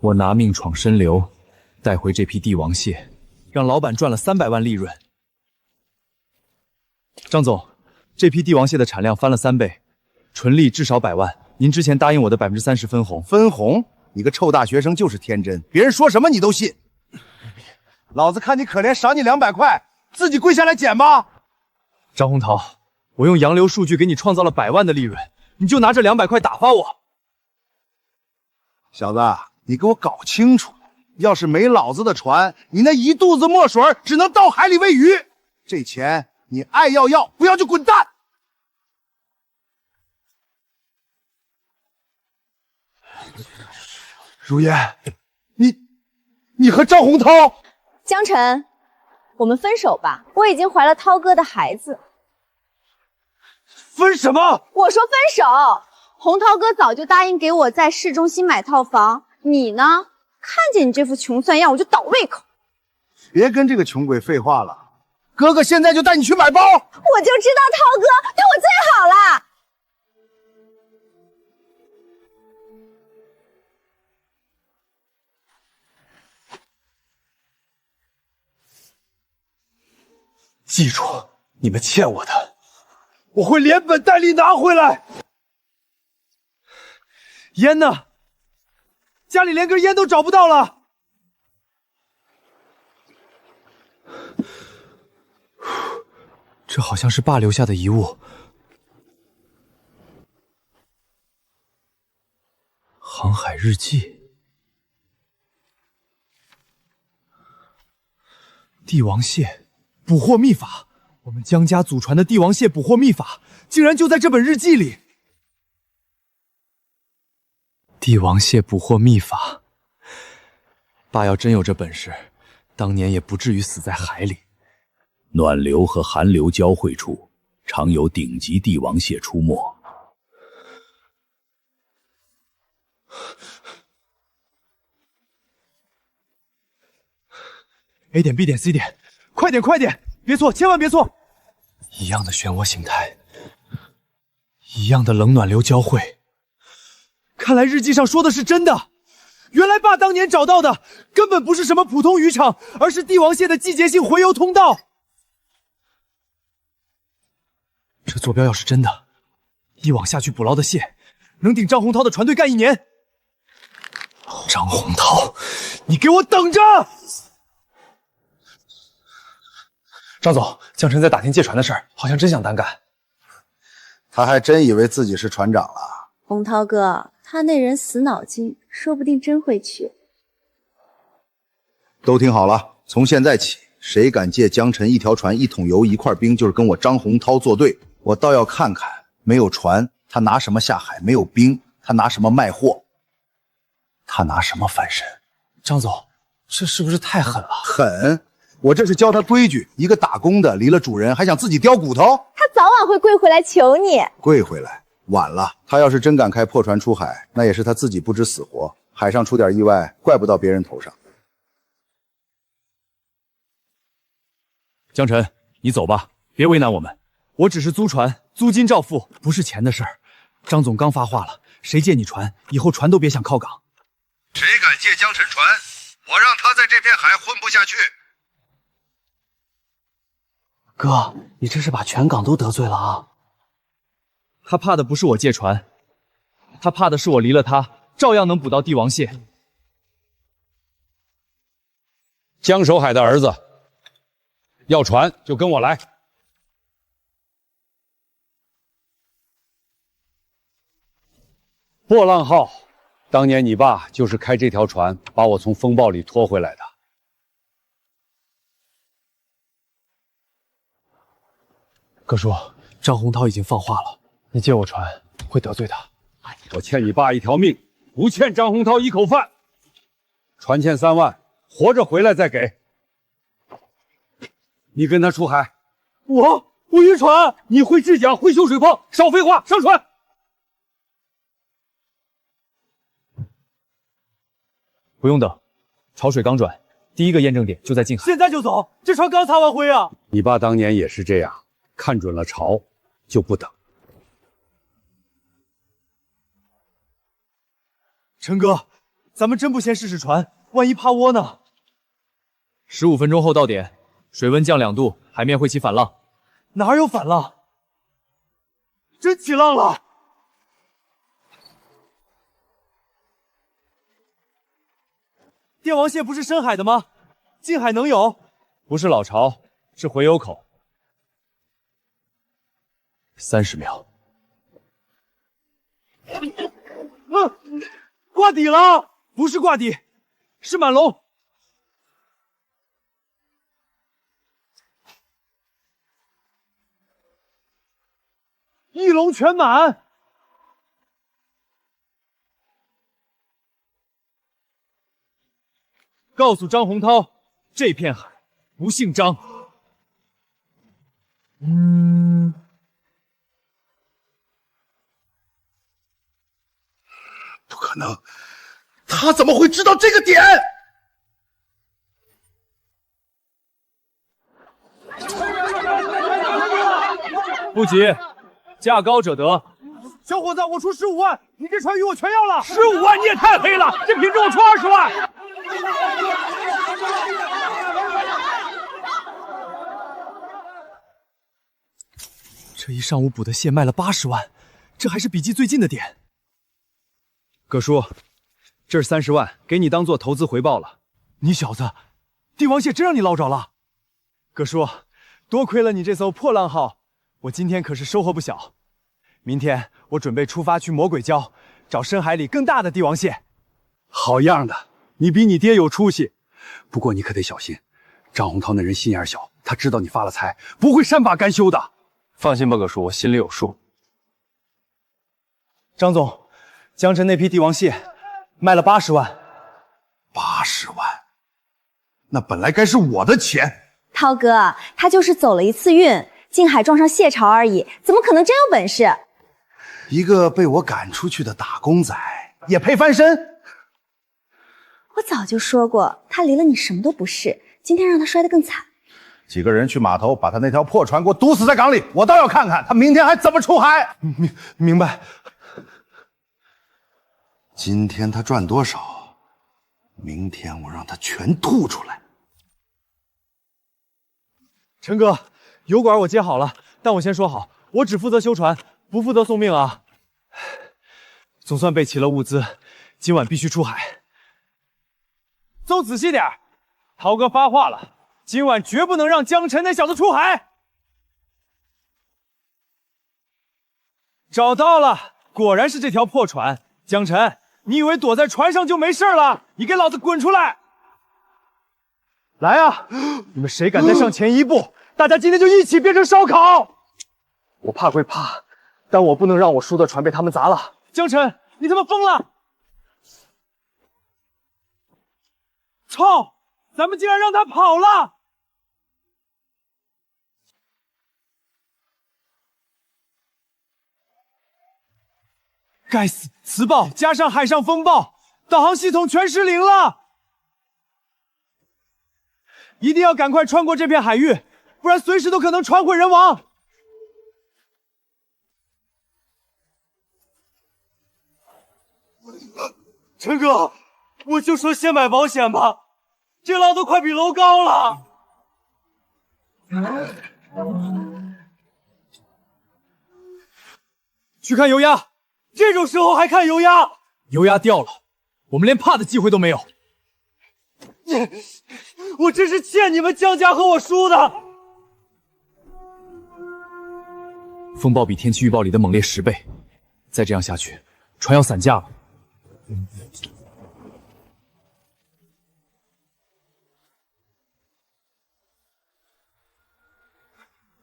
我拿命闯深流，带回这批帝王蟹，让老板赚了300万利润。张总，这批帝王蟹的产量翻了3倍，纯利至少100万。您之前答应我的30%分红，分红？你个臭大学生就是天真，别人说什么你都信。老子看你可怜，赏你200块，自己跪下来捡吧。张洪涛，我用洋流数据给你创造了100万的利润，你就拿这200块打发我？小子，你给我搞清楚，要是没老子的船，你那一肚子墨水只能到海里喂鱼。这钱你爱要要，不要就滚蛋！如烟，你和张洪涛？江晨，我们分手吧，我已经怀了涛哥的孩子。分什么？我说分手。洪涛哥早就答应给我在市中心买套房，你呢？看见你这副穷酸样，我就倒胃口。别跟这个穷鬼废话了，哥哥现在就带你去买包。我就知道涛哥对我最好了。记住，你们欠我的，我会连本带利拿回来。烟呢？家里连根烟都找不到了。这好像是爸留下的遗物。航海日记。帝王蟹捕获秘法，我们江家祖传的帝王蟹捕获秘法，竟然就在这本日记里。帝王蟹捕获秘法，爸要真有这本事，当年也不至于死在海里。暖流和寒流交汇处，常有顶级帝王蟹出没。A 点 B 点 C 点，快点快点，别错，千万别错！一样的漩涡形态，一样的冷暖流交汇。看来日记上说的是真的，原来爸当年找到的根本不是什么普通渔场，而是帝王蟹的季节性洄游通道。这坐标要是真的，一网下去捕捞的蟹，能顶张洪涛的船队干1年。张洪涛，你给我等着！张总，江晨在打听借船的事儿，好像真想单干。他还真以为自己是船长了。洪涛哥，他那人死脑筋，说不定真会去。都听好了，从现在起，谁敢借江晨1条船、1桶油、1块冰，就是跟我张洪涛作对。我倒要看看，没有船，他拿什么下海？没有冰，他拿什么卖货？他拿什么翻身？张总，这是不是太狠了？狠！我这是教他规矩，一个打工的离了主人还想自己叼骨头？他早晚会跪回来求你。跪回来？晚了。他要是真敢开破船出海，那也是他自己不知死活，海上出点意外，怪不到别人头上。江晨，你走吧，别为难我们。我只是租船，租金照付，不是钱的事儿。张总刚发话了，谁借你船，以后船都别想靠港。谁敢借江晨船，我让他在这片海混不下去。哥，你这是把全港都得罪了啊！他怕的不是我借船，他怕的是我离了他，照样能捕到帝王蟹。江守海的儿子，要船就跟我来。波浪号，当年你爸就是开这条船把我从风暴里拖回来的。哥叔，张洪涛已经放话了，你借我船会得罪他。我欠你爸1条命，不欠张洪涛1口饭。船欠3万，活着回来再给。你跟他出海，我晕船，你会制桨，会修水炮，少废话，上船。不用等，潮水刚转，第一个验证点就在近海。现在就走，这船刚擦完灰啊！你爸当年也是这样，看准了潮就不等。陈哥，咱们真不先试试船，万一趴窝呢？15分钟后到点，水温降2度，海面会起反浪。哪有反浪？真起浪了！帝王蟹不是深海的吗？近海能有？不是老巢，是回游口。30秒。挂底了！不是挂底，是满龙。一笼全满。告诉张洪涛，这片海不姓张。不可能，他怎么会知道这个点？不急，价高者得。小伙子，我出15万，你这船鱼我全要了。15万你也太黑了，这品种我出20万。这一上午捕的蟹卖了80万，这还是笔记最近的点。葛叔，这是30万，给你当做投资回报了。你小子，帝王蟹真让你捞着了。葛叔，多亏了你这艘破浪号，我今天可是收获不小。明天我准备出发去魔鬼礁，找深海里更大的帝王蟹。好样的，你比你爹有出息。不过你可得小心，张洪涛那人心眼小，他知道你发了财，不会善罢甘休的。放心吧，葛叔，我心里有数。张总，江城那批帝王蟹卖了80万。80万，那本来该是我的钱。涛哥，他就是走了一次运，近海撞上蟹潮而已，怎么可能真有本事？一个被我赶出去的打工仔，也配翻身？我早就说过，他离了你什么都不是，今天让他摔得更惨。几个人去码头，把他那条破船给我堵死在港里，我倒要看看他明天还怎么出海。明白。今天他赚多少，明天我让他全吐出来。陈哥，油管我接好了，但我先说好，我只负责修船，不负责送命啊。总算备齐了物资，今晚必须出海。走仔细点，涛哥发话了，今晚绝不能让江晨那小子出海。找到了，果然是这条破船。江晨，你以为躲在船上就没事了？你给老子滚出来！来啊！你们谁敢再上前一步，大家今天就一起变成烧烤！我怕归怕，但我不能让我输的船被他们砸了。江晨，你他妈疯了！操！咱们竟然让他跑了！该死！磁暴加上海上风暴，导航系统全失灵了！一定要赶快穿过这片海域，不然随时都可能船毁人亡。陈哥，我就说先买保险吧，这浪都快比楼高了。去看油压，这种时候还看油压？油压掉了，我们连怕的机会都没有。我真是欠你们江家和我输的。风暴比天气预报里的猛烈10倍，再这样下去，船要散架了。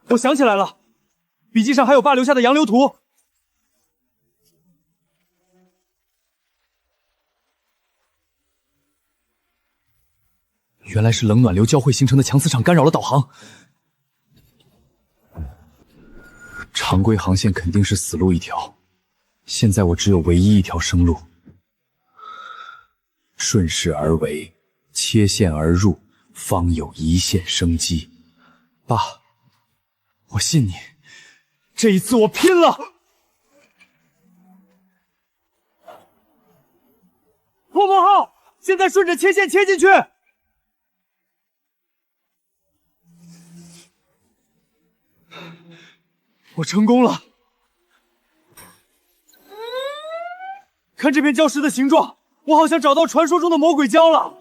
我想起来了，笔记上还有爸留下的洋流图。原来是冷暖流交汇形成的强磁场干扰了导航。常规航线肯定是死路一条，现在我只有唯一一条生路。顺势而为，切线而入，方有一线生机。爸，我信你，这一次我拼了！默默，号，现在顺着切线切进去。我成功了。看这片礁石的形状，我好像找到传说中的魔鬼礁了。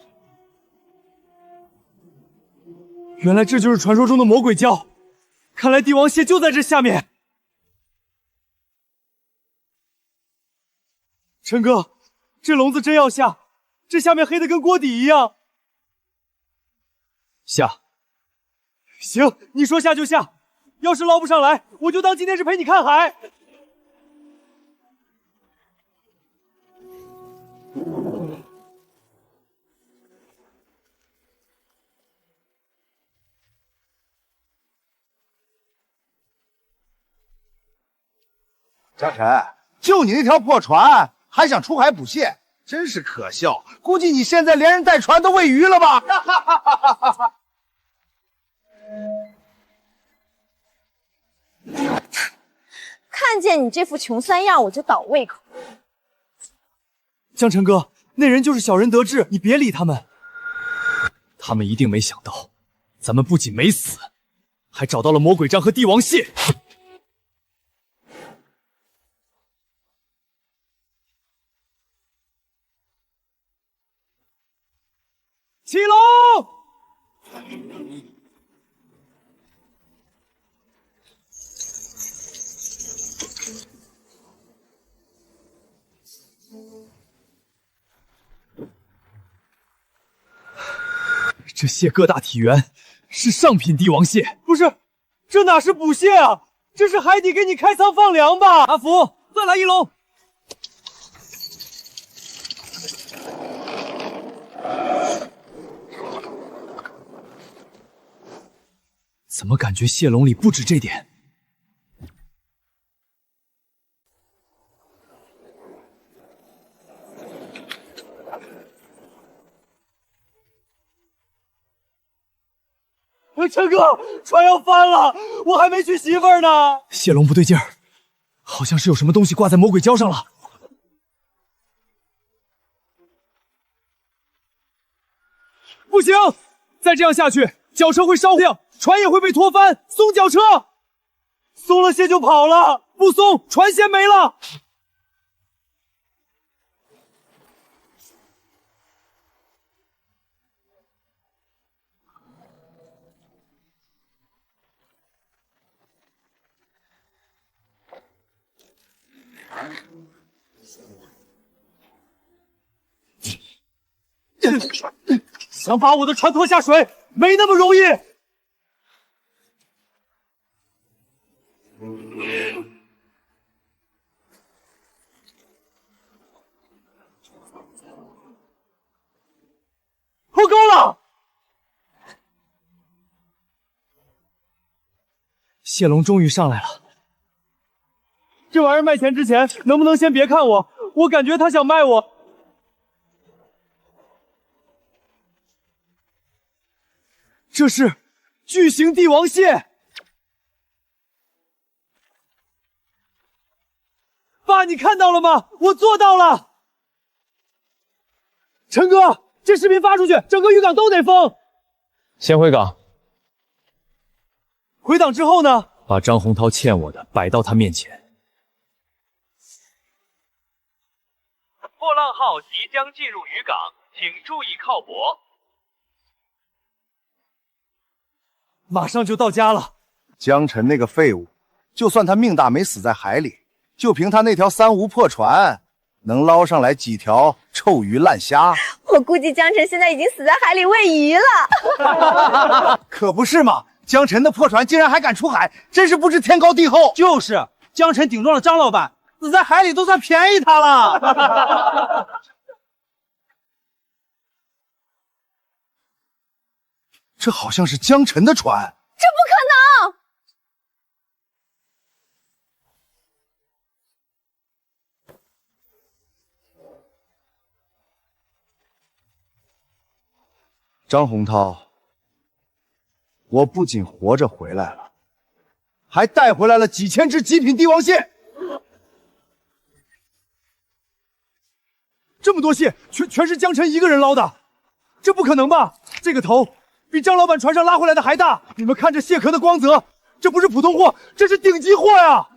原来这就是传说中的魔鬼礁，看来帝王蟹就在这下面。陈哥，这笼子真要下，这下面黑的跟锅底一样。下。行，你说下就下，要是捞不上来，我就当今天是陪你看海。江晨，就你那条破船，还想出海捕蟹，真是可笑！估计你现在连人带船都喂鱼了吧？看见你这副穷酸样，我就倒胃口。江晨哥，那人就是小人得志，你别理他们。他们一定没想到，咱们不仅没死，还找到了魔鬼章和帝王蟹。起龙！这蟹个大体圆，是上品帝王蟹。不是，这哪是捕蟹啊？这是海底给你开仓放粮吧？阿福，再来一笼。怎么感觉蟹笼里不止这点？陈哥，船要翻了，我还没娶媳妇儿呢。蟹笼不对劲儿，好像是有什么东西挂在魔鬼礁上了。不行，再这样下去，绞车会烧掉，船也会被拖翻，松绞车。松了蟹就跑了，不松，船先没了。想把我的船拖下水，没那么容易。拖够了。蟹笼终于上来了。这玩意儿卖钱之前，能不能先别看我？我感觉他想卖我。这是巨型帝王蟹，爸，你看到了吗？我做到了。陈哥，这视频发出去，整个渔港都得封。先回港。回港之后呢？把张洪涛欠我的摆到他面前。破浪号即将进入渔港，请注意靠泊。马上就到家了。江晨那个废物，就算他命大没死在海里，就凭他那条三无破船，能捞上来几条臭鱼烂虾？我估计江晨现在已经死在海里喂鱼了。可不是嘛！江晨的破船竟然还敢出海，真是不知天高地厚。就是江晨顶撞了张老板，死在海里都算便宜他了。这好像是江晨的船。这不可能！张洪涛，我不仅活着回来了，还带回来了几千只极品帝王蟹。这么多蟹，全是江晨一个人捞的，这不可能吧？这个头比张老板船上拉回来的还大，你们看这蟹壳的光泽，这不是普通货，这是顶级货呀！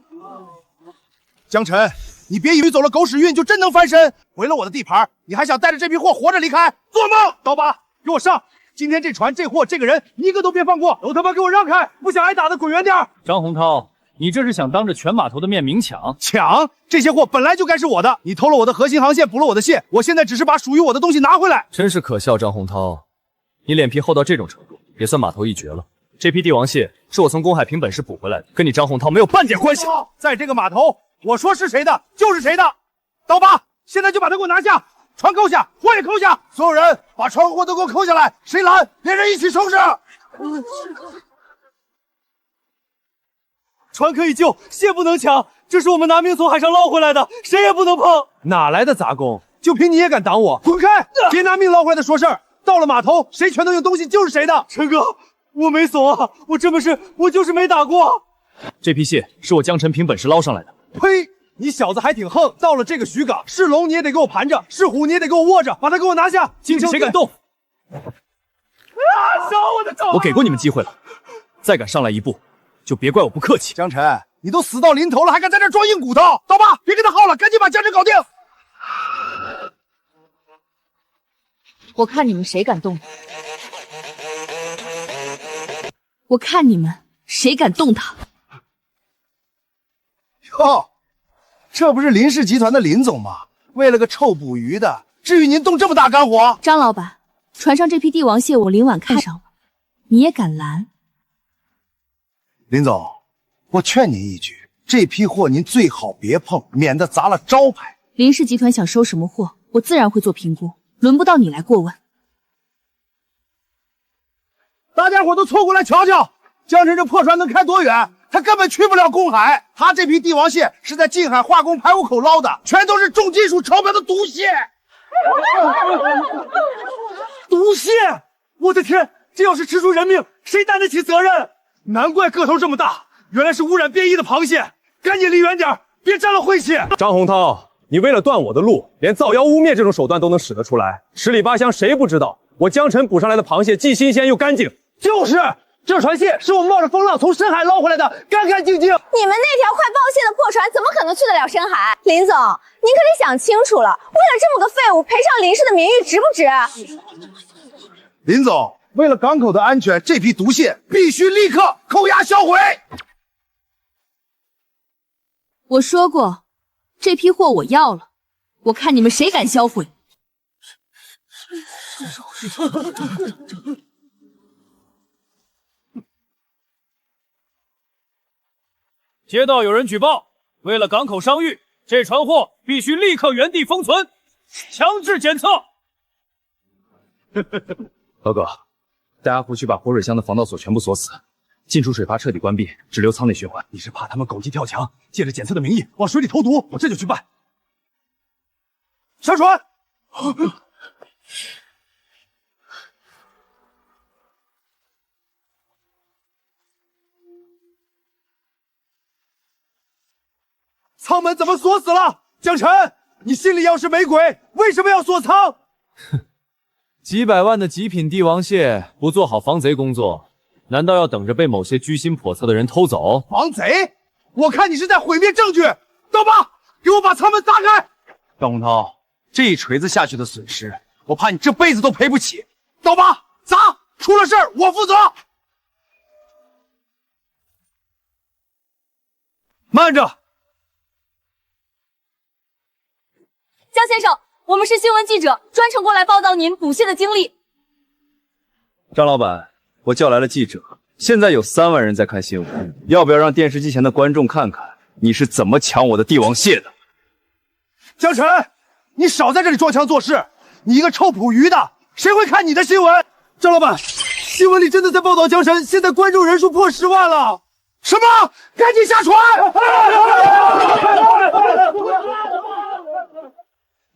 江晨，你别以为走了狗屎运就真能翻身，回了我的地盘，你还想带着这批货活着离开？做梦！刀疤，给我上！今天这船、这货、这个人，一个都别放过！都他妈给我让开！不想挨打的滚远点！张洪涛，你这是想当着全码头的面明抢？抢！这些货本来就该是我的，你偷了我的核心航线，捕了我的蟹，我现在只是把属于我的东西拿回来。真是可笑，张洪涛，你脸皮厚到这种程度，也算码头一绝了。这批帝王蟹是我从公海凭本事捕回来的，跟你张洪涛没有半点关系。在这个码头，我说是谁的就是谁的。刀疤，现在就把他给我拿下！船扣下，货也扣下，所有人把船货都给我扣下来，谁拦，连人一起收拾。船可以救，蟹不能抢，这是我们拿命从海上捞回来的，谁也不能碰。哪来的杂工？就凭你也敢挡我？滚开！别拿命捞回来的说事儿。到了码头，谁拳头硬东西就是谁的。陈哥，我没怂啊，我这么事我就是没打过。这批蟹是我江晨凭本事捞上来的。呸！你小子还挺横，到了这个徐港，是龙你也得给我盘着，是虎你也得给我握着，把他给我拿下！今天谁敢动？烧我的头！我给过你们机会了，再敢上来一步，就别怪我不客气。江晨，你都死到临头了，还敢在这装硬骨头？刀疤，别跟他耗了，赶紧把江晨搞定！我看你们谁敢动他！我看你们谁敢动他！哟，这不是林氏集团的林总吗？为了个臭捕鱼的，至于您动这么大干活？张老板，船上这批帝王蟹我临晚看上了，你也敢拦？林总，我劝您一句，这批货您最好别碰，免得砸了招牌。林氏集团想收什么货，我自然会做评估，轮不到你来过问。大家伙都凑过来瞧瞧，江晨这破船能开多远？他根本去不了公海。他这批帝王蟹是在近海化工排污口捞的，全都是重金属超标的毒蟹。毒蟹！我的天，这要是吃出人命，谁担得起责任？难怪个头这么大，原来是污染变异的螃蟹！赶紧离远点，别沾了晦气！张洪涛，你为了断我的路，连造谣污蔑这种手段都能使得出来，十里八乡谁不知道？我江晨捕上来的螃蟹既新鲜又干净。就是，这船蟹是我们冒着风浪从深海捞回来的，干干净净。你们那条快爆蟹的破船怎么可能去得了深海？林总，您可得想清楚了，为了这么个废物赔上林氏的名誉，值不值？林总，为了港口的安全，这批毒蟹必须立刻扣押销毁。我说过，这批货我要了，我看你们谁敢销毁。接到有人举报，为了港口商誉，这船货必须立刻原地封存，强制检测。何哥，带阿福去把活水箱的防盗锁全部锁死，进出水阀彻底关闭，只留舱内循环。你是怕他们狗急跳墙，借着检测的名义往水里投毒？我这就去办。上船！舱门怎么锁死了？江晨，你心里要是没鬼，为什么要锁舱？哼，几百万的极品帝王蟹，不做好防贼工作，难道要等着被某些居心叵测的人偷走？防贼？我看你是在毁灭证据！刀疤，给我把舱门砸开！张洪涛，这一锤子下去的损失，我怕你这辈子都赔不起。刀疤，砸！出了事儿我负责。慢着！江先生，我们是新闻记者，专程过来报道您捕蟹的经历。张老板，我叫来了记者，现在有3万人在看新闻，要不要让电视机前的观众看看你是怎么抢我的帝王蟹的？江晨，你少在这里装腔作势！你一个臭捕鱼的，谁会看你的新闻？张老板，新闻里真的在报道江晨，现在观众人数破10万了。什么？赶紧下船！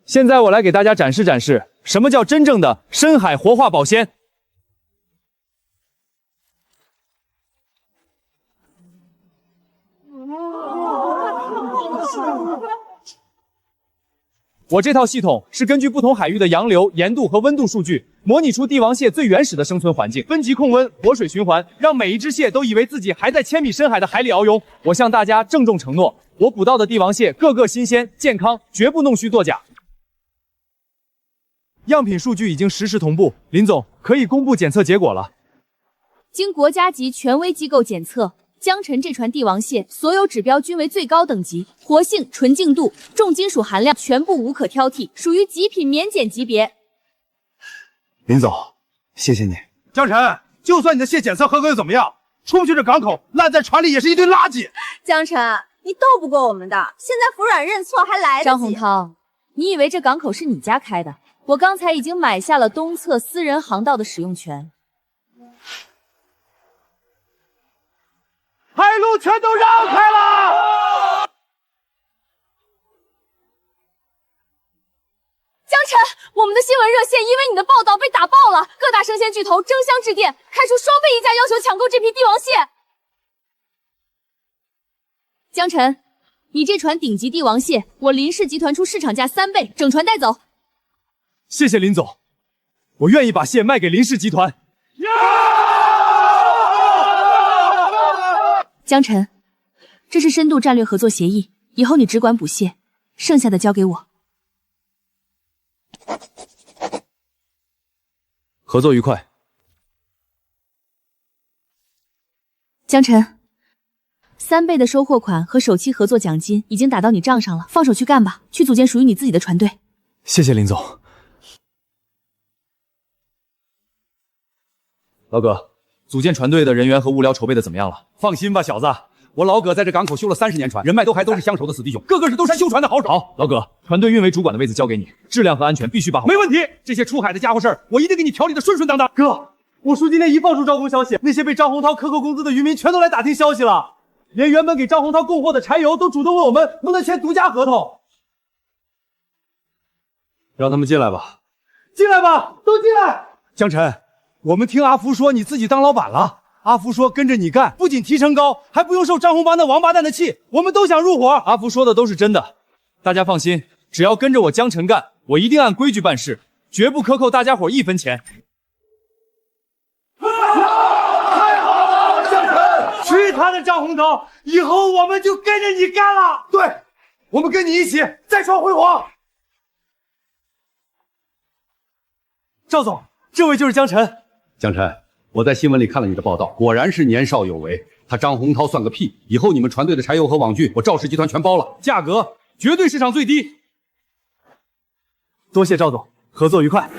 现在我来给大家展示展示，什么叫真正的深海活化保鲜。我这套系统是根据不同海域的洋流、盐度和温度数据，模拟出帝王蟹最原始的生存环境，分级控温、活水循环，让每一只蟹都以为自己还在1000米深海的海里遨游。我向大家郑重承诺，我捕到的帝王蟹个个新鲜健康，绝不弄虚作假。样品数据已经实时同步，林总可以公布检测结果了。经国家级权威机构检测，江辰这船帝王蟹所有指标均为最高等级，活性、纯净度、重金属含量全部无可挑剔，属于极品免检级别。林总，谢谢你。江辰，就算你的蟹检测合格又怎么样？出去这港口烂在船里也是一堆垃圾。江辰，你斗不过我们的，现在服软认错还来得及。张洪涛，你以为这港口是你家开的？我刚才已经买下了东侧私人航道的使用权。海路全都让开了。江辰，我们的新闻热线因为你的报道被打爆了，各大生鲜巨头争相致电，开出双倍溢价要求抢购这批帝王蟹。江辰，你这船顶级帝王蟹，我林氏集团出市场价3倍，整船带走。谢谢林总，我愿意把蟹卖给林氏集团。江辰，这是深度战略合作协议，以后你只管捕蟹，剩下的交给我。合作愉快。江辰，3倍的收获款和首期合作奖金已经打到你账上了，放手去干吧，去组建属于你自己的船队。谢谢林总。老葛，组建船队的人员和物料筹备的怎么样了？放心吧，小子，我老葛在这港口修了30年船，人脉都是相熟的死弟兄，个个是舟山修船的好手。好，老葛，船队运维主管的位子交给你，质量和安全必须把好。没问题，这些出海的家伙事儿，我一定给你调理的顺顺当当。哥，我叔今天一放出招工消息，那些被张洪涛克扣工资的渔民全都来打听消息了，连原本给张洪涛供货的柴油都主动问我们能不能签独家合同。让他们进来吧。进来吧，都进来。江辰，我们听阿福说你自己当老板了。阿福说跟着你干，不仅提成高，还不用受张洪帮那王八蛋的气。我们都想入伙。阿福说的都是真的，大家放心，只要跟着我江辰干，我一定按规矩办事，绝不克扣大家伙1分钱。太好了，江辰！去他的张洪涛，以后我们就跟着你干了。对，我们跟你一起再创辉煌。赵总，这位就是江辰。江辰，我在新闻里看了你的报道，果然是年少有为。他张洪涛算个屁！以后你们船队的柴油和网具，我赵氏集团全包了，价格绝对市场最低。多谢赵总，合作愉快。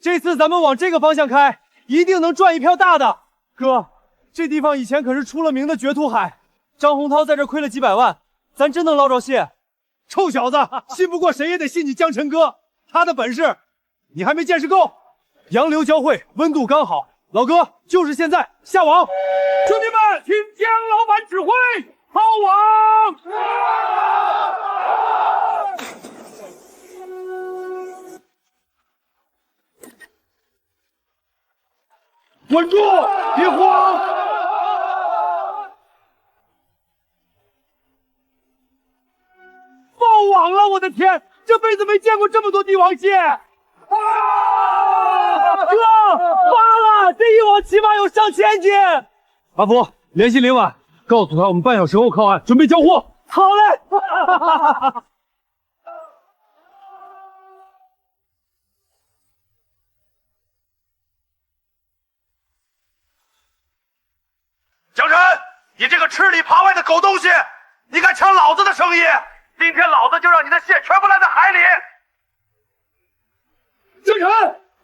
这次咱们往这个方向开，一定能赚一票大的。哥，这地方以前可是出了名的绝土海，张洪涛在这亏了几百万，咱真能捞着蟹？臭小子，信不过谁也得信你江辰哥，他的本事你还没见识够。洋流交汇，温度刚好，老哥就是现在下网。兄弟们，听江老板指挥，抛网！稳住，别慌！爆网了！我的天，这辈子没见过这么多帝王蟹！哥，发了！这一网起码有上千斤。阿福，联系林婉，告诉他我们半小时后靠岸，准备交货。好嘞！江辰，你这个吃里扒外的狗东西，你敢抢老子的生意？今天老子就让你的蟹全部烂在海里！江辰，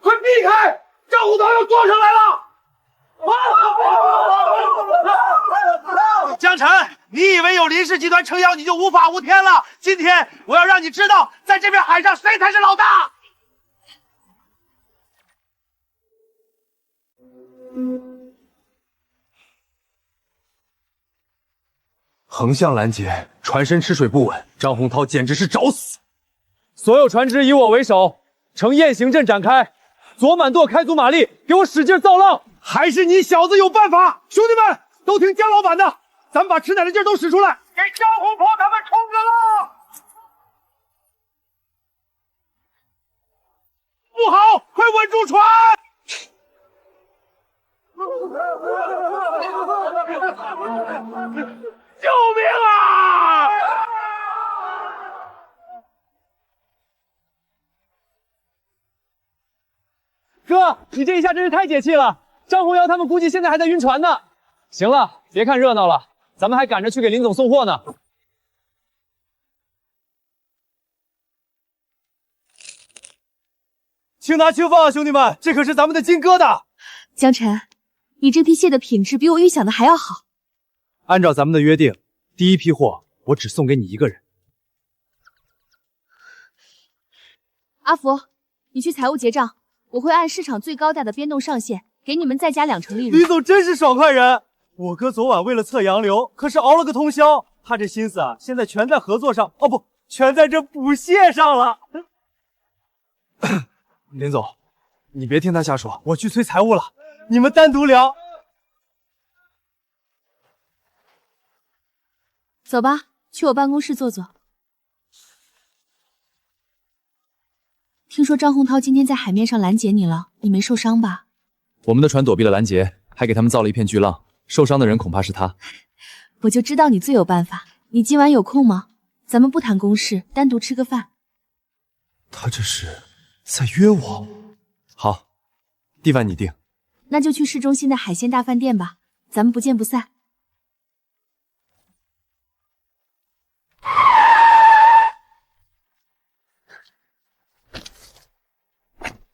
快避开！张洪涛要撞上来了！江辰，你以为有林氏集团撑腰你就无法无天了？今天我要让你知道，在这片海上谁才是老大！横向拦截，船身吃水不稳，张洪涛简直是找死！所有船只以我为首，呈雁行阵展开，左满舵，开足马力，给我使劲造浪！还是你小子有办法！兄弟们，都听姜老板的，咱们把吃奶的劲儿都使出来，给张红涛他们冲个浪！不好，快稳住船！救命啊！哥，你这一下真是太解气了！张红瑶他们估计现在还在晕船呢。行了，别看热闹了，咱们还赶着去给林总送货呢。轻拿轻放啊，兄弟们，这可是咱们的金疙瘩！江晨，你这批蟹的品质比我预想的还要好。按照咱们的约定，第一批货我只送给你一个人。阿福，你去财务结账，我会按市场最高价的变动上限，给你们再加2成利润。李总真是爽快人！我哥昨晚为了测洋流，可是熬了个通宵。他这心思啊，现在全在合作上，哦不，全在这捕蟹上了。林总，你别听他瞎说，我去催财务了，你们单独聊。走吧，去我办公室坐坐。听说张洪涛今天在海面上拦截你了，你没受伤吧？我们的船躲避了拦截，还给他们造了一片巨浪，受伤的人恐怕是他。我就知道你最有办法。你今晚有空吗？咱们不谈公事，单独吃个饭。他这是在约我？好，地饭你定。那就去市中心的海鲜大饭店吧，咱们不见不散。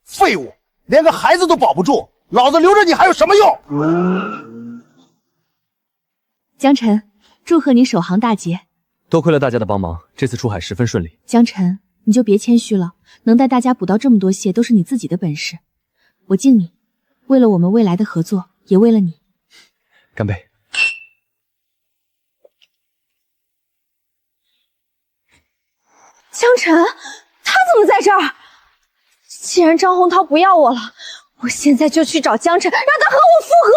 废物，连个孩子都保不住，老子留着你还有什么用？江晨，祝贺你首航大捷。多亏了大家的帮忙，这次出海十分顺利。江晨，你就别谦虚了，能带大家捕到这么多蟹，都是你自己的本事。我敬你，为了我们未来的合作，也为了你。干杯！江晨，他怎么在这儿？既然张洪涛不要我了，我现在就去找江晨，让他和我复合。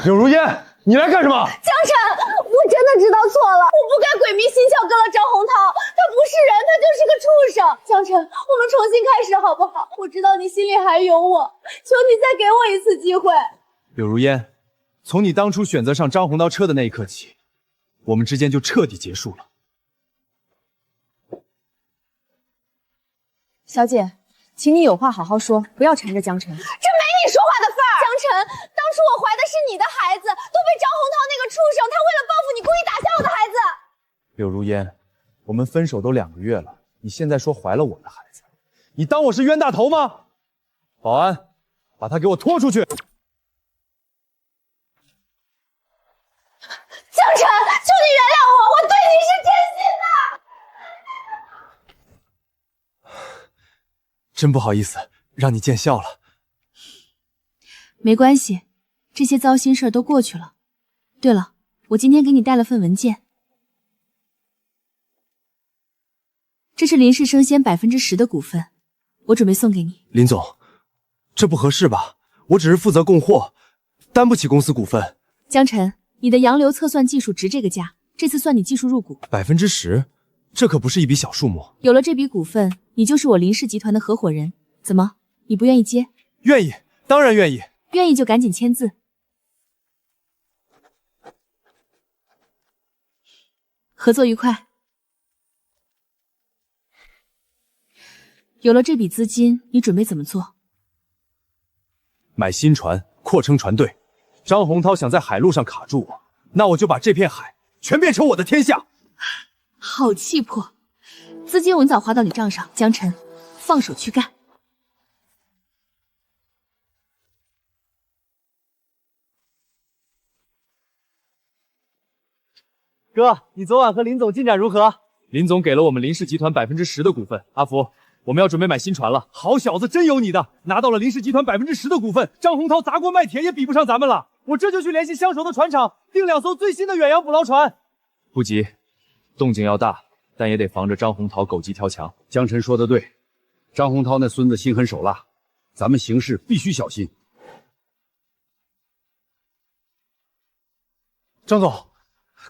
柳如烟，你来干什么？江晨，我真的知道错了，我不该鬼迷心窍跟了张洪涛，他不是人，他就是个畜生。江晨，我们重新开始好不好？我知道你心里还有我，求你再给我一次机会。柳如烟，从你当初选择上张洪涛车的那一刻起，我们之间就彻底结束了。小姐，请你有话好好说，不要缠着江晨。这没你说话的份儿。江晨，当初我怀的是你的孩子，都被张洪涛那个畜生，他为了报复你，故意打下我的孩子。柳如烟，我们分手都2个月了，你现在说怀了我的孩子，你当我是冤大头吗？保安，把他给我拖出去！江晨，求你原谅我，我对你是真心的。真不好意思，让你见笑了。没关系，这些糟心事儿都过去了。对了，我今天给你带了份文件，这是林氏生鲜10%的股份，我准备送给你。林总，这不合适吧？我只是负责供货，担不起公司股份。江晨，你的洋流测算技术值这个价，这次算你技术入股。10%，这可不是一笔小数目。有了这笔股份，你就是我林氏集团的合伙人。怎么，你不愿意接？愿意，当然愿意。愿意就赶紧签字。合作愉快。有了这笔资金，你准备怎么做？买新船，扩称船队。张洪涛想在海路上卡住我，那我就把这片海全变成我的天下。好气魄！资金我早花到你账上，江晨，放手去干。哥，你昨晚和林总进展如何？林总给了我们林氏集团10%的股份。阿福，我们要准备买新船了。好小子，真有你的！拿到了林氏集团10%的股份，张洪涛砸锅卖铁也比不上咱们了。我这就去联系相熟的船厂，订2艘最新的远洋捕捞船。不急，动静要大，但也得防着张洪涛狗急跳墙。江晨说的对，张洪涛那孙子心狠手辣，咱们行事必须小心。张总，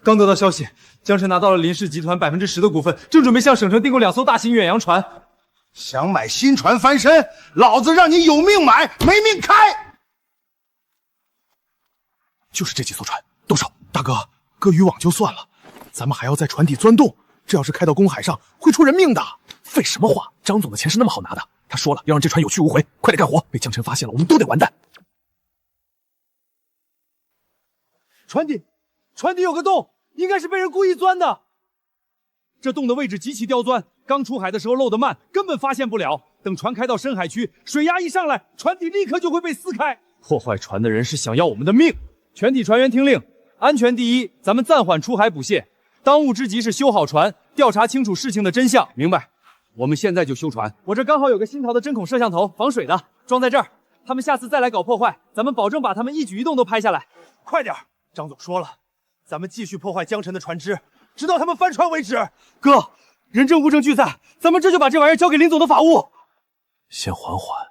刚得到消息，江晨拿到了林氏集团10%的股份，正准备向省城订购2艘大型远洋船。想买新船翻身，老子让你有命买，没命开。就是这几艘船，多少？大哥，搁渔网就算了，咱们还要在船底钻洞，这要是开到公海上，会出人命的。废什么话？张总的钱是那么好拿的，他说了要让这船有去无回，快点干活！被江晨发现了，我们都得完蛋。船底有个洞，应该是被人故意钻的。这洞的位置极其刁钻，刚出海的时候漏得慢，根本发现不了。等船开到深海区，水压一上来，船底立刻就会被撕开。破坏船的人是想要我们的命！全体船员听令，安全第一，咱们暂缓出海捕蟹。当务之急是修好船，调查清楚事情的真相。明白，我们现在就修船。我这刚好有个新淘的针孔摄像头，防水的，装在这儿。他们下次再来搞破坏，咱们保证把他们一举一动都拍下来。快点，张总说了，咱们继续破坏江晨的船只，直到他们翻船为止。哥，人证物证俱在，咱们这就把这玩意儿交给林总的法务。先缓缓，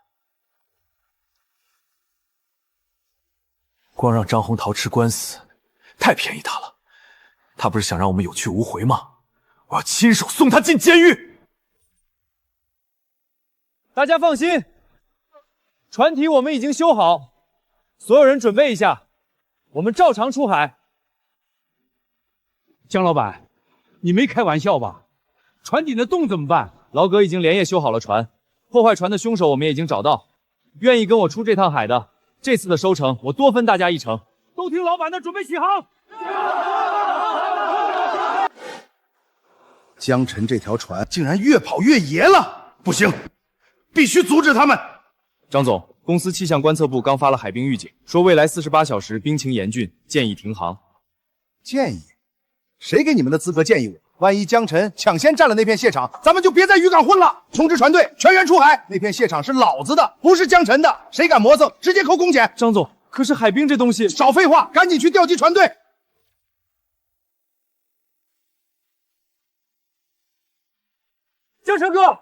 光让张洪涛吃官司，太便宜他了。他不是想让我们有去无回吗？我要亲手送他进监狱。大家放心，船体我们已经修好，所有人准备一下，我们照常出海。江老板，你没开玩笑吧？船底的洞怎么办？劳哥已经连夜修好了船，破坏船的凶手我们也已经找到，愿意跟我出这趟海的，这次的收成我多分大家1成。都听老板的，准备起航。江晨这条船竟然越跑越野了，不行，必须阻止他们。张总，公司气象观测部刚发了海冰预警，说未来48小时冰情严峻，建议停航。建议？谁给你们的资格建议我？万一江晨抢先占了那片蟹场，咱们就别在渔港混了。通知船队全员出海，那片蟹场是老子的，不是江晨的，谁敢磨蹭，直接扣工钱。张总，可是海冰这东西……少废话，赶紧去调集船队。江晨哥，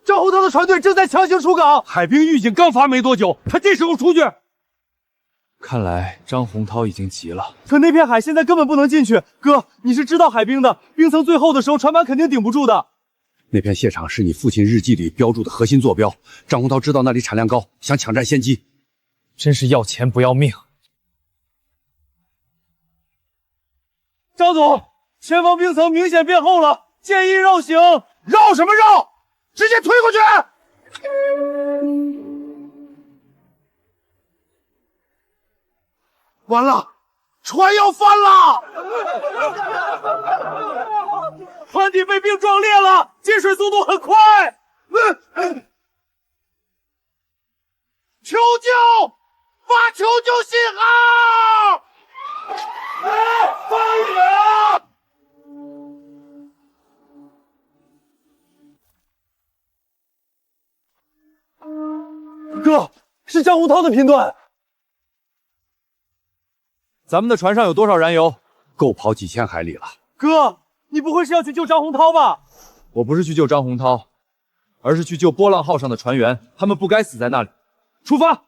张洪涛的船队正在强行出港，海冰预警刚发没多久，他这时候出去，看来张洪涛已经急了。可那片海现在根本不能进去，哥，你是知道海冰的，冰层最厚的时候，船板肯定顶不住的。那片蟹场是你父亲日记里标注的核心坐标，张洪涛知道那里产量高，想抢占先机，真是要钱不要命。张总，前方冰层明显变厚了，建议绕行。绕什么绕？直接推过去！完了，船要翻了！船底被冰撞裂了，进水速度很快。求救！发求救信号！翻了！哥，是张洪涛的频段。咱们的船上有多少燃油？够跑几千海里了。哥，你不会是要去救张洪涛吧？我不是去救张洪涛，而是去救波浪号上的船员，他们不该死在那里。出发！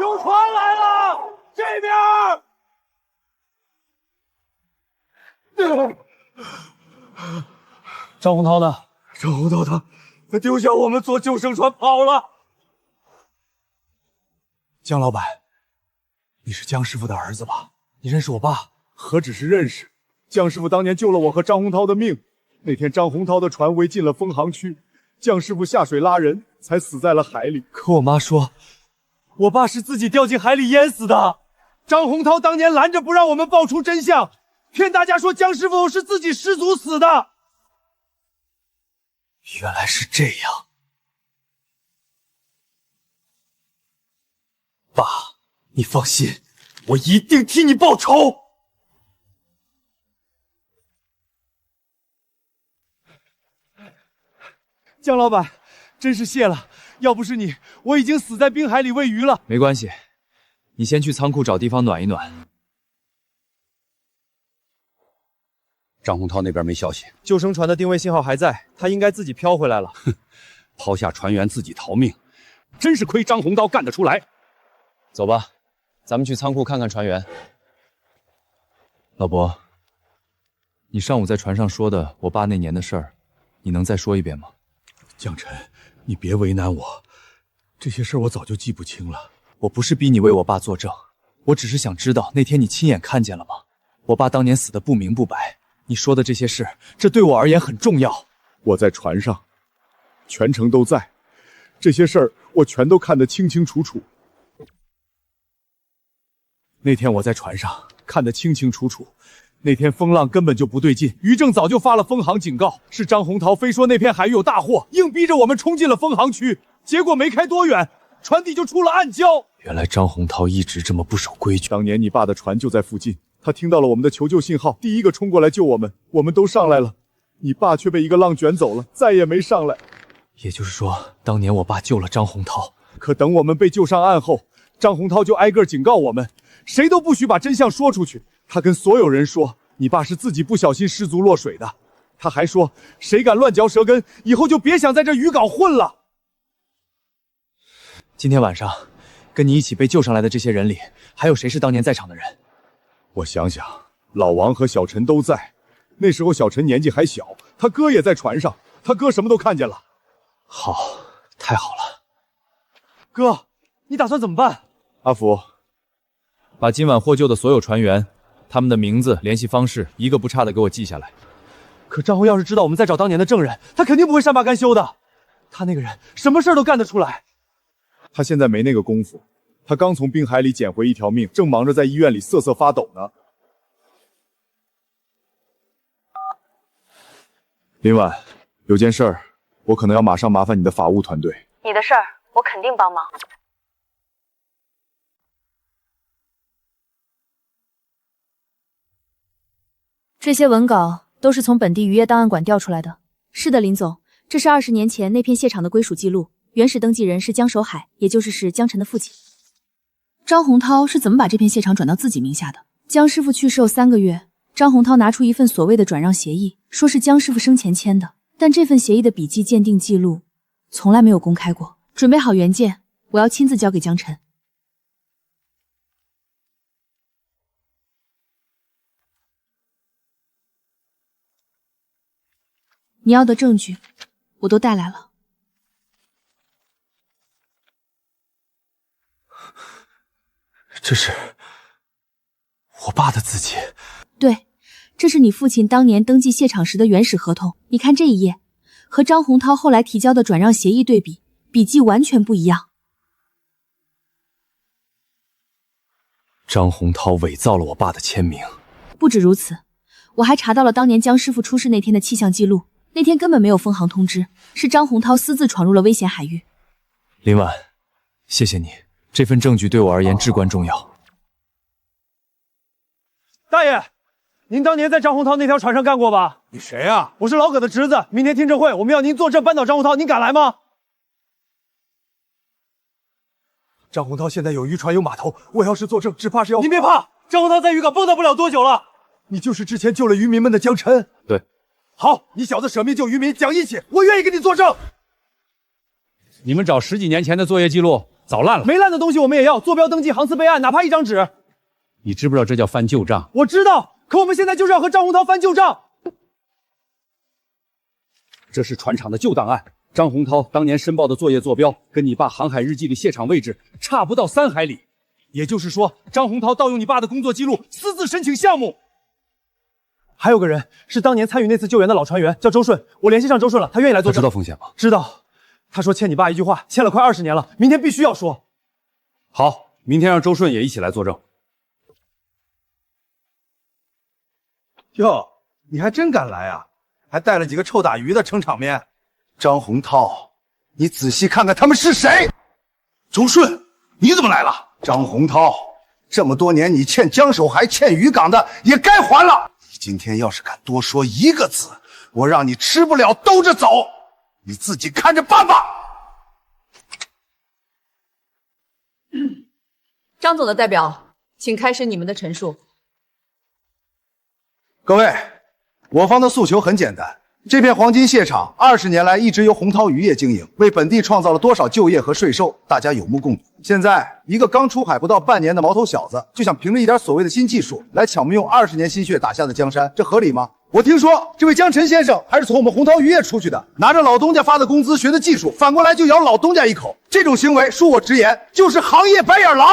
有船来了，这边！张洪涛呢？张洪涛他丢下我们坐救生船跑了。江老板，你是江师傅的儿子吧？你认识我爸？何止是认识，江师傅当年救了我和张洪涛的命。那天张洪涛的船围进了封航区，江师傅下水拉人，才死在了海里。可我妈说，我爸是自己掉进海里淹死的。张洪涛当年拦着不让我们爆出真相，骗大家说江师傅是自己失足死的。原来是这样，爸，你放心，我一定替你报仇。江老板，真是谢了，要不是你，我已经死在冰海里喂鱼了。没关系，你先去仓库找地方暖一暖。张洪涛那边没消息，救生船的定位信号还在，他应该自己飘回来了。哼，抛下船员自己逃命，真是亏张洪涛干得出来。走吧，咱们去仓库看看船员。老伯，你上午在船上说的我爸那年的事儿，你能再说一遍吗？江晨，你别为难我，这些事儿我早就记不清了。我不是逼你为我爸作证，我只是想知道那天你亲眼看见了吗？我爸当年死得不明不白。你说的这些事，这对我而言很重要。我在船上，全程都在，这些事儿我全都看得清清楚楚。那天我在船上看得清清楚楚，那天风浪根本就不对劲，渔政早就发了风航警告，是张洪涛非说那片海域有大祸，硬逼着我们冲进了风航区，结果没开多远，船底就出了暗礁。原来张洪涛一直这么不守规矩。当年你爸的船就在附近，他听到了我们的求救信号，第一个冲过来救我们，我们都上来了，你爸却被一个浪卷走了，再也没上来。也就是说，当年我爸救了张洪涛，可等我们被救上岸后，张洪涛就挨个警告我们，谁都不许把真相说出去。他跟所有人说，你爸是自己不小心失足落水的。他还说，谁敢乱嚼舌根，以后就别想在这渔港混了。今天晚上，跟你一起被救上来的这些人里，还有谁是当年在场的人？我想想，老王和小陈都在。那时候小陈年纪还小，他哥也在船上，他哥什么都看见了。好，太好了。哥，你打算怎么办？阿福，把今晚获救的所有船员，他们的名字、联系方式，一个不差的给我记下来。可张红要是知道我们在找当年的证人，他肯定不会善罢甘休的。他那个人什么事都干得出来。他现在没那个功夫，他刚从冰海里捡回一条命，正忙着在医院里瑟瑟发抖呢。林婉，有件事儿，我可能要马上麻烦你的法务团队。你的事儿，我肯定帮忙。这些文稿都是从本地渔业档案馆调出来的。是的，林总，这是20年前那片蟹场的归属记录，原始登记人是江守海，也就是江晨的父亲。张洪涛是怎么把这片蟹场转到自己名下的？江师傅去世后3个月，张洪涛拿出一份所谓的转让协议，说是江师傅生前签的，但这份协议的笔迹鉴定记录从来没有公开过。准备好原件，我要亲自交给江晨。你要的证据我都带来了。这是我爸的字迹。对，这是你父亲当年登记蟹场时的原始合同。你看这一页，和张洪涛后来提交的转让协议对比，笔迹完全不一样。张洪涛伪造了我爸的签名。不止如此，我还查到了当年江师傅出事那天的气象记录。那天根本没有风航通知，是张洪涛私自闯入了危险海域。林婉，谢谢你，这份证据对我而言至关重要。大爷，您当年在张洪涛那条船上干过吧？你谁呀？我是老葛的侄子。明天听证会，我们要您坐镇扳倒张洪涛，您敢来吗？张洪涛现在有渔船有码头，我要是作证，只怕是要……您别怕，张洪涛在渔港蹦跶不了多久了。你就是之前救了渔民们的江晨。对。好，你小子舍命救渔民，讲义气，我愿意给你作证。你们找10几年前的作业记录，早烂了。没烂的东西我们也要，坐标登记、航次备案，哪怕一张纸。你知不知道这叫翻旧账？我知道，可我们现在就是要和张洪涛翻旧账。这是船厂的旧档案，张洪涛当年申报的作业坐标跟你爸航海日记里蟹场位置差不到3海里，也就是说，张洪涛盗用你爸的工作记录，私自申请项目。还有个人是当年参与那次救援的老船员，叫周顺，我联系上周顺了，他愿意来作证。他知道风险吗？知道，他说欠你爸一句话，欠了快20年了，明天必须要说。好，明天让周顺也一起来作证。哟，你还真敢来啊！还带了几个臭打鱼的撑场面。张洪涛，你仔细看看他们是谁？周顺，你怎么来了？张洪涛，这么多年你欠江守海、欠渔港的也该还了。你今天要是敢多说一个字，我让你吃不了兜着走，你自己看着办吧。张总的代表，请开始你们的陈述。各位，我方的诉求很简单。这片黄金蟹场20年来一直由洪涛渔业经营，为本地创造了多少就业和税收，大家有目共睹。现在一个刚出海不到半年的毛头小子，就想凭着一点所谓的新技术来抢我们用20年心血打下的江山，这合理吗？我听说这位江晨先生还是从我们洪涛渔业出去的，拿着老东家发的工资学的技术，反过来就咬老东家一口，这种行为恕我直言就是行业白眼狼。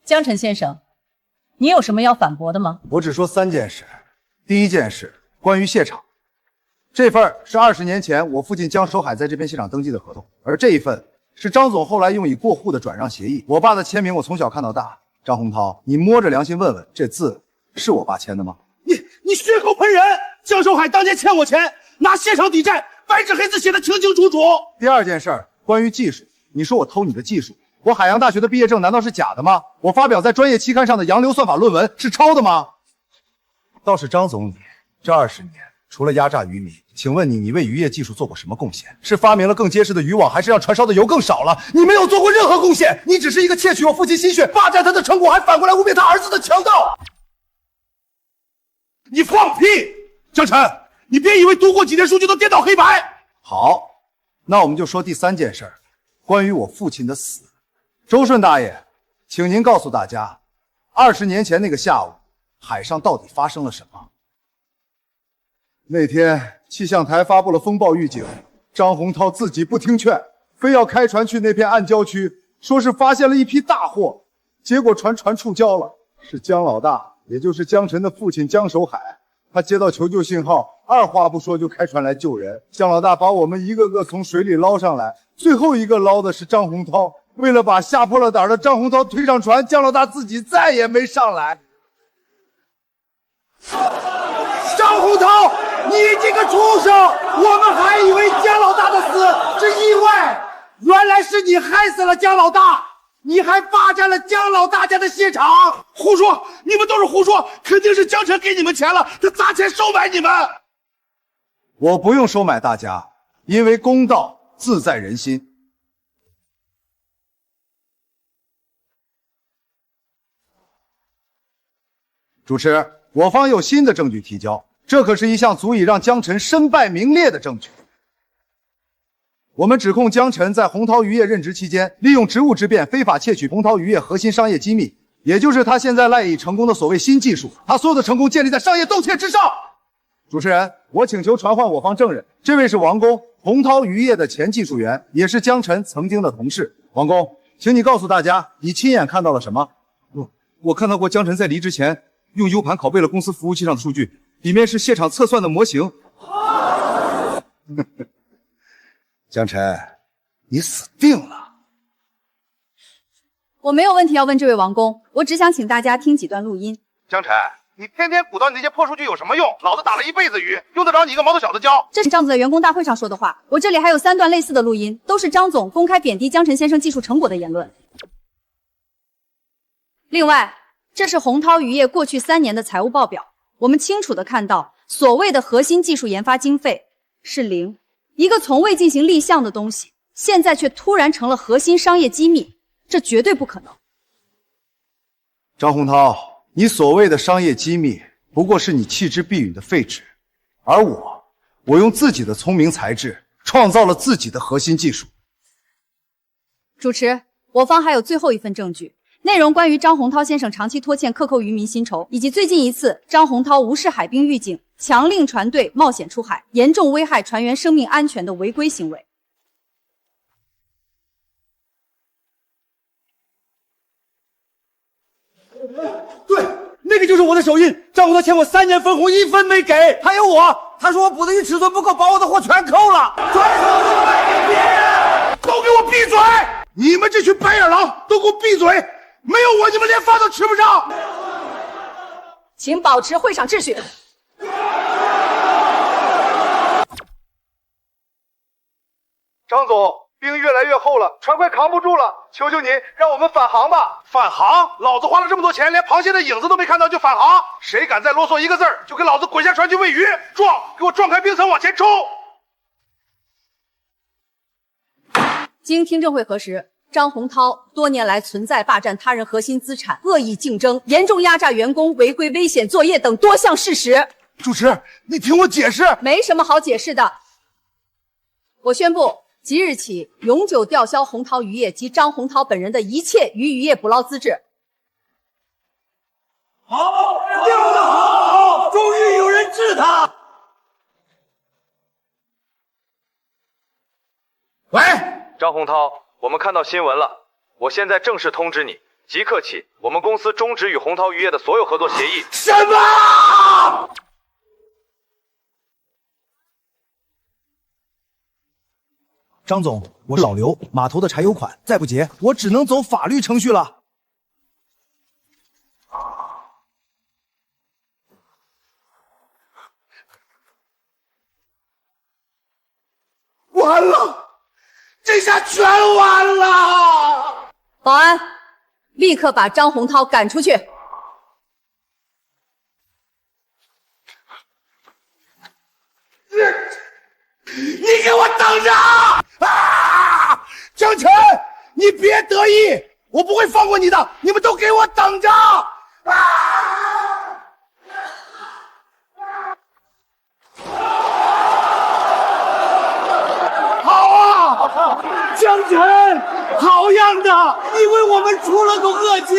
江晨先生，你有什么要反驳的吗？我只说3件事。第一件事，关于蟹场，这份是20年前我父亲江守海在这片蟹场登记的合同，而这一份是张总后来用以过户的转让协议。我爸的签名我从小看到大。张洪涛，你摸着良心问问，这字是我爸签的吗？你血口喷人！江守海当年欠我钱，拿蟹场抵债，白纸黑字写的清清楚楚。第二件事，关于技术，你说我偷你的技术，我海洋大学的毕业证难道是假的吗？我发表在专业期刊上的洋流算法论文是抄的吗？倒是张总你，这20年除了压榨渔民，请问你为渔业技术做过什么贡献？是发明了更结实的渔网，还是让船烧的油更少了？你没有做过任何贡献，你只是一个窃取我父亲心血、霸占他的成果，还反过来污蔑他儿子的强盗。你放屁！江晨，你别以为读过几天书就能颠倒黑白。好，那我们就说第3件事，关于我父亲的死。周顺大爷，请您告诉大家，20年前那个下午，海上到底发生了什么？那天气象台发布了风暴预警，张洪涛自己不听劝，非要开船去那片暗礁区，说是发现了一批大货，结果船触礁了。是江老大，也就是江晨的父亲江守海，他接到求救信号，二话不说就开船来救人。江老大把我们一个个从水里捞上来，最后一个捞的是张洪涛。为了把吓破了胆的张洪涛推上船，江老大自己再也没上来。张洪涛，你这个畜生！我们还以为江老大的死是意外，原来是你害死了江老大，你还霸占了江老大家的蟹场。胡说！你们都是胡说！肯定是江晨给你们钱了，他砸钱收买你们。我不用收买大家，因为公道自在人心。主持，我方有新的证据提交，这可是一项足以让江晨身败名裂的证据。我们指控江晨在洪涛渔业任职期间，利用职务之便非法窃取洪涛渔业核心商业机密，也就是他现在赖以成功的所谓新技术。他所有的成功建立在商业盗窃之上。主持人，我请求传唤我方证人，这位是王工，洪涛渔业的前技术员，也是江晨曾经的同事。王工，请你告诉大家，你亲眼看到了什么？我看到过江晨在离职前用 U 盘拷贝了公司服务器上的数据，里面是蟹场测算的模型。江晨，你死定了！我没有问题要问这位王工，我只想请大家听几段录音。江晨，你天天鼓捣你那些破数据有什么用？老子打了一辈子鱼，用得着你一个毛头小子教？这是张总在员工大会上说的话，我这里还有3段类似的录音，都是张总公开贬低江晨先生技术成果的言论。另外，这是洪涛渔业过去3年的财务报表，我们清楚地看到，所谓的核心技术研发经费是0，一个从未进行立项的东西，现在却突然成了核心商业机密，这绝对不可能。张洪涛，你所谓的商业机密，不过是你弃之必允的废纸，而我用自己的聪明才智，创造了自己的核心技术。主持，我方还有最后一份证据。内容关于张洪涛先生长期拖欠克扣渔民薪酬，以及最近一次张洪涛无视海滨预警，强令船队冒险出海，严重危害船员生命安全的违规行为。对，那个就是我的手印。张洪涛欠我3年分红，1分没给。还有我，他说我捕的鱼尺寸不够，把我的货全扣了，转手就卖给别人。都给我闭嘴！你们这群白眼狼，都给我闭嘴！没有我，你们连饭都吃不上。请保持会场秩序。张总，冰越来越厚了，船快扛不住了，求求您让我们返航吧！返航？老子花了这么多钱，连螃蟹的影子都没看到就返航？谁敢再啰嗦一个字儿，就给老子滚下船去喂鱼！撞！给我撞开冰层往前冲！经听证会核实，张洪涛多年来存在霸占他人核心资产、恶意竞争、严重压榨员工、违规危险作业等多项事实。主持，你听我解释。没什么好解释的。我宣布，即日起永久吊销洪涛渔业及张洪涛本人的一切渔业捕捞资质。好，钓得好，终于有人治他。喂，张洪涛，我们看到新闻了，我现在正式通知你，即刻起，我们公司终止与洪涛渔业的所有合作协议。什么？张总，我是老刘，码头的柴油款再不结，我只能走法律程序了。完了，这下全完了！保安，立刻把张洪涛赶出去！你给我等着！啊！江晨，你别得意，我不会放过你的，你们都给我等着！啊！好啊，江晨，好样的，你为我们出了口恶气。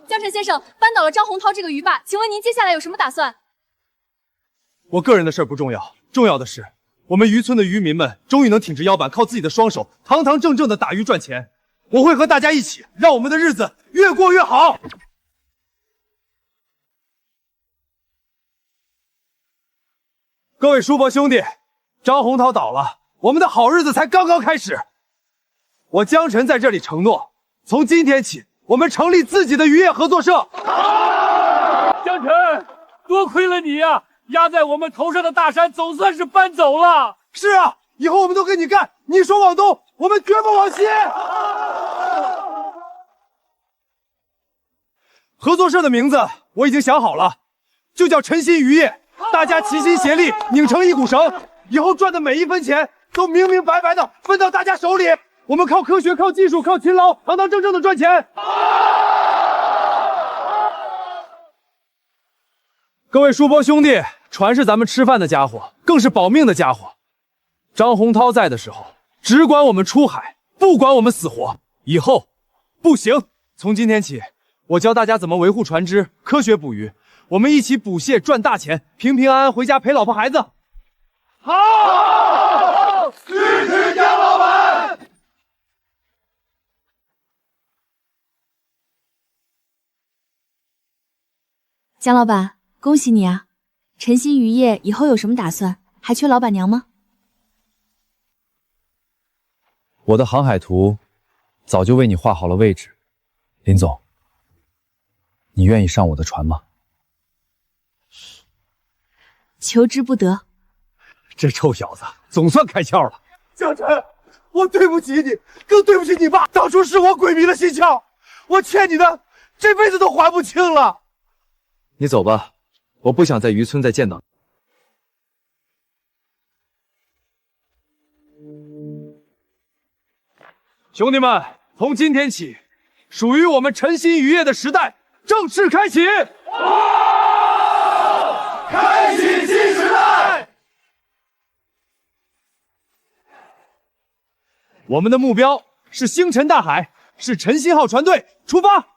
江晨先生扳倒了张洪涛这个鱼霸，请问您接下来有什么打算？我个人的事儿不重要，重要的是我们渔村的渔民们终于能挺直腰板，靠自己的双手堂堂正正的打鱼赚钱。我会和大家一起，让我们的日子越过越好。各位叔伯兄弟，张洪涛倒了，我们的好日子才刚刚开始。我江晨在这里承诺，从今天起，我们成立自己的渔业合作社。江晨，多亏了你呀，压在我们头上的大山总算是搬走了。是啊，以后我们都跟你干，你说往东，我们绝不往西。合作社的名字我已经想好了，就叫晨曦渔业。大家齐心协力，拧成一股绳，以后赚的每一分钱都明明白白的分到大家手里。我们靠科学、靠技术、靠勤劳，堂堂正正的赚钱。各位叔伯兄弟，船是咱们吃饭的家伙，更是保命的家伙。张洪涛在的时候，只管我们出海，不管我们死活。以后不行，从今天起，我教大家怎么维护船只，科学捕鱼。我们一起捕蟹赚大钱，平平安安回家陪老婆孩子。好，支持江老板。江老板，恭喜你啊！晨曦渔业以后有什么打算？还缺老板娘吗？我的航海图早就为你画好了位置，林总，你愿意上我的船吗？求之不得。这臭小子总算开窍了。江晨，我对不起你，更对不起你爸。当初是我鬼迷了心窍，我欠你的这辈子都还不清了。你走吧，我不想在渔村再见到你。兄弟们，从今天起，属于我们晨曦渔业的时代正式开启。开启新时代！我们的目标是星辰大海，是晨曦号船队出发。